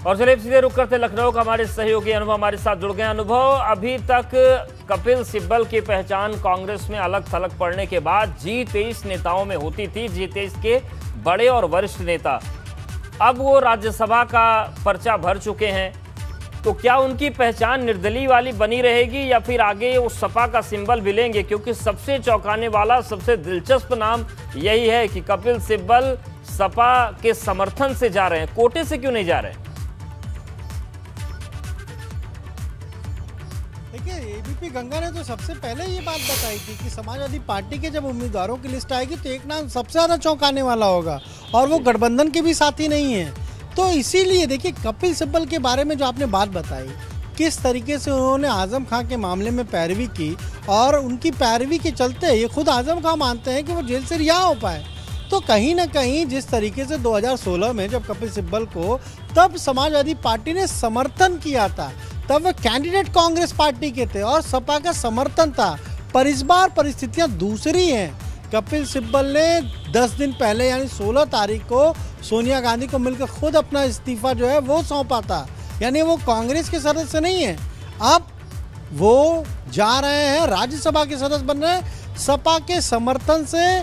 और चलिए सीधे रुक करते लखनऊ का हमारे सहयोगी अनुभव हमारे साथ जुड़ गए। अनुभव, अभी तक कपिल सिब्बल की पहचान कांग्रेस में अलग थलग पड़ने के बाद G23 नेताओं में होती थी, G23 के बड़े और वरिष्ठ नेता। अब वो राज्यसभा का पर्चा भर चुके हैं, तो क्या उनकी पहचान निर्दलीय वाली बनी रहेगी या फिर आगे वो सपा का सिंबल भी लेंगे? क्योंकि सबसे चौंकाने वाला, सबसे दिलचस्प नाम यही है कि कपिल सिब्बल सपा के समर्थन से जा रहे हैं, कोटे से क्यों नहीं जा रहे हैं? देखिए, एबीपी गंगा ने तो सबसे पहले ये बात बताई थी कि समाजवादी पार्टी के जब उम्मीदवारों की लिस्ट आएगी तो एक नाम सबसे ज़्यादा चौंकाने वाला होगा और वो गठबंधन के भी साथी नहीं है। तो इसीलिए देखिए, कपिल सिब्बल के बारे में जो आपने बात बताई, किस तरीके से उन्होंने आजम खां के मामले में पैरवी की और उनकी पैरवी के चलते ये खुद आजम खां मानते हैं कि वो जेल से रिहा हो पाए। तो कहीं ना कहीं जिस तरीके से 2016 में जब कपिल सिब्बल को तब समाजवादी पार्टी ने समर्थन किया था, तब वे कैंडिडेट कांग्रेस पार्टी के थे और सपा का समर्थन था। पर इस बार परिस्थितियां दूसरी हैं। कपिल सिब्बल ने 10 दिन पहले यानी 16 तारीख को सोनिया गांधी को मिलकर खुद अपना इस्तीफा जो है वो सौंपा था, यानी वो कांग्रेस के सदस्य नहीं है। अब वो जा रहे हैं, राज्यसभा के सदस्य बन रहे हैं सपा के समर्थन से,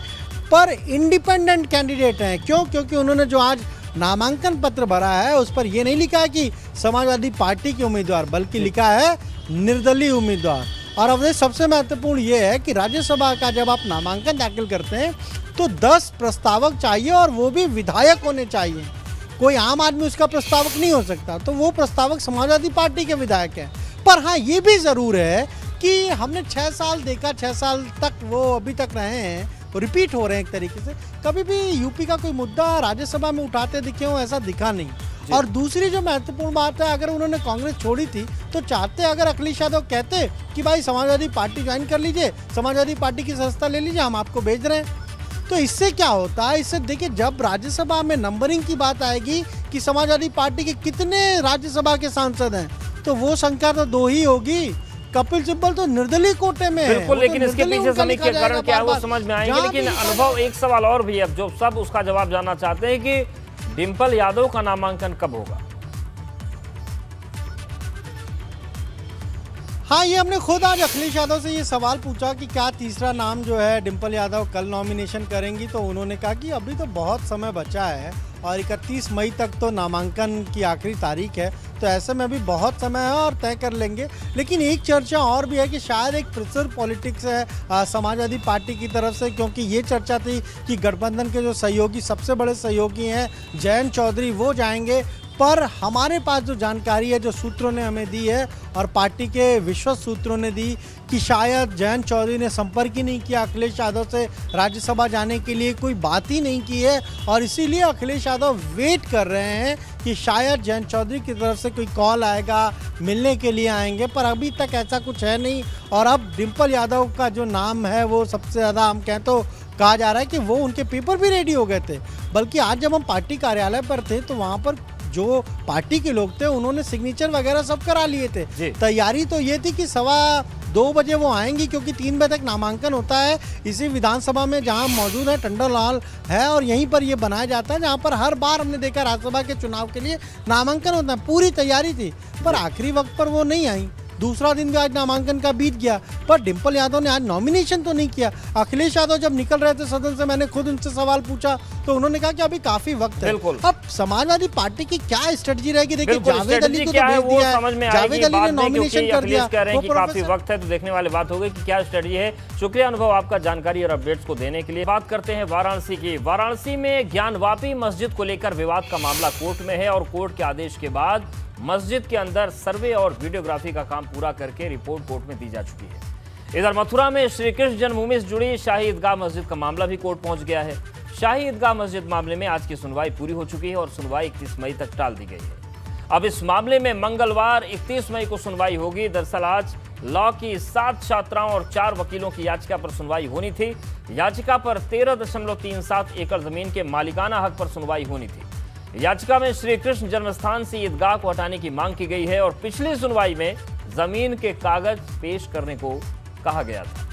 पर इंडिपेंडेंट कैंडिडेट हैं। क्यों? क्योंकि उन्होंने जो आज नामांकन पत्र भरा है उस पर यह नहीं लिखा है कि समाजवादी पार्टी के उम्मीदवार, बल्कि लिखा है निर्दलीय उम्मीदवार। और अब सबसे महत्वपूर्ण ये है कि राज्यसभा का जब आप नामांकन दाखिल करते हैं तो 10 प्रस्तावक चाहिए और वो भी विधायक होने चाहिए। कोई आम आदमी उसका प्रस्तावक नहीं हो सकता, तो वो प्रस्तावक समाजवादी पार्टी के विधायक हैं। पर हाँ, ये भी ज़रूर है कि हमने 6 साल देखा, 6 साल तक वो अभी तक रहे हैं, रिपीट हो रहे हैं एक तरीके से। कभी भी यूपी का कोई मुद्दा राज्यसभा में उठाते दिखे हो ऐसा दिखा नहीं। और दूसरी जो महत्वपूर्ण बात है, अगर उन्होंने कांग्रेस छोड़ी थी तो चाहते अगर अखिलेश यादव कहते कि भाई समाजवादी पार्टी ज्वाइन कर लीजिए, समाजवादी पार्टी की सदस्यता ले लीजिए, हम आपको भेज रहे हैं। तो इससे क्या होता है, इससे देखिए जब राज्यसभा में नंबरिंग की बात आएगी कि समाजवादी पार्टी के कितने राज्यसभा के सांसद हैं, तो वो संख्या तो 2 ही होगी। कपिल सिब्बल तो निर्दलीय कोटे में है। बिल्कुल, लेकिन इसके पीछे समीक्षा के कारण क्या है वो समझ में आएंगे। लेकिन अनुभव, एक सवाल और भी है जो सब उसका जवाब जानना चाहते हैं कि डिंपल यादव का नामांकन कब होगा? हाँ, ये हमने खुद आज अखिलेश यादव से ये सवाल पूछा कि क्या तीसरा नाम जो है डिंपल यादव कल नॉमिनेशन करेंगी, तो उन्होंने कहा कि अभी तो बहुत समय बचा है और 31 मई तक तो नामांकन की आखिरी तारीख है, तो ऐसे में भी बहुत समय है और तय कर लेंगे। लेकिन एक चर्चा और भी है कि शायद एक प्रेशर पॉलिटिक्स है समाजवादी पार्टी की तरफ से, क्योंकि ये चर्चा थी कि गठबंधन के जो सहयोगी, सबसे बड़े सहयोगी हैं जयंत चौधरी, वो जाएंगे। पर हमारे पास जो जानकारी है, जो सूत्रों ने हमें दी है और पार्टी के विश्वस्त सूत्रों ने दी, कि शायद जयंत चौधरी ने संपर्क ही नहीं किया अखिलेश यादव से राज्यसभा जाने के लिए, कोई बात ही नहीं की है और इसीलिए अखिलेश यादव वेट कर रहे हैं कि शायद जयंत चौधरी की तरफ से कोई कॉल आएगा, मिलने के लिए आएंगे। पर अभी तक ऐसा कुछ है नहीं। और अब डिंपल यादव का जो नाम है वो सबसे ज़्यादा, हम कहें तो कहा जा रहा है कि वो उनके पेपर भी रेडी हो गए थे। बल्कि आज जब हम पार्टी कार्यालय पर थे तो वहाँ पर जो पार्टी के लोग थे उन्होंने सिग्नेचर वगैरह सब करा लिए थे। तैयारी तो ये थी कि 2:15 बजे वो आएंगी, क्योंकि 3 बजे तक नामांकन होता है इसी विधानसभा में जहां मौजूद है टंडन लाल है, और यहीं पर ये बनाया जाता है जहां पर हर बार हमने देखा राज्यसभा के चुनाव के लिए नामांकन होता है। पूरी तैयारी थी, पर आखिरी वक्त पर वो नहीं आई। दूसरा दिन भी आज नामांकन का बीत गया, पर डिंपल यादव ने आज नॉमिनेशन तो नहीं किया। अखिलेश यादव जब निकल रहे थे सदन से, मैंने खुद उनसे सवाल पूछा तो उन्होंने कहा कि अभी काफी वक्त है। अब समाजवादी पार्टी की क्या स्ट्रेटजी रहेगी? देखिए, जावेद अली को तो भेज दिया है, जावेद अली ने नॉमिनेशन कर दिया, कह रहे हैं कि काफी वक्त है, तो देखने वाली बात होगी कि क्या स्ट्रेटजी है। शुक्रिया अनुभव आपका जानकारी और अपडेट्स को देने के लिए। बात करते हैं वाराणसी की। वाराणसी में ज्ञानवापी मस्जिद को लेकर विवाद का मामला कोर्ट में है और कोर्ट के आदेश के बाद मस्जिद के अंदर सर्वे और वीडियोग्राफी का काम पूरा करके रिपोर्ट कोर्ट में दी जा चुकी है। इधर मथुरा में श्री कृष्ण जन्मभूमि से जुड़ी शाही ईदगाह मस्जिद का मामला भी कोर्ट पहुंच गया है। शाही ईदगाह मस्जिद मामले में आज की सुनवाई पूरी हो चुकी है और सुनवाई 31 मई तक टाल दी गई है। अब इस मामले में मंगलवार 31 मई को सुनवाई होगी। दरअसल आज लॉ की 7 छात्राओं और 4 वकीलों की याचिका पर सुनवाई होनी थी। याचिका पर 13.37 एकड़ जमीन के मालिकाना हक पर सुनवाई होनी थी। याचिका में श्री कृष्ण जन्मस्थान से ईदगाह को हटाने की मांग की गई है और पिछली सुनवाई में जमीन के कागज पेश करने को कहा गया था।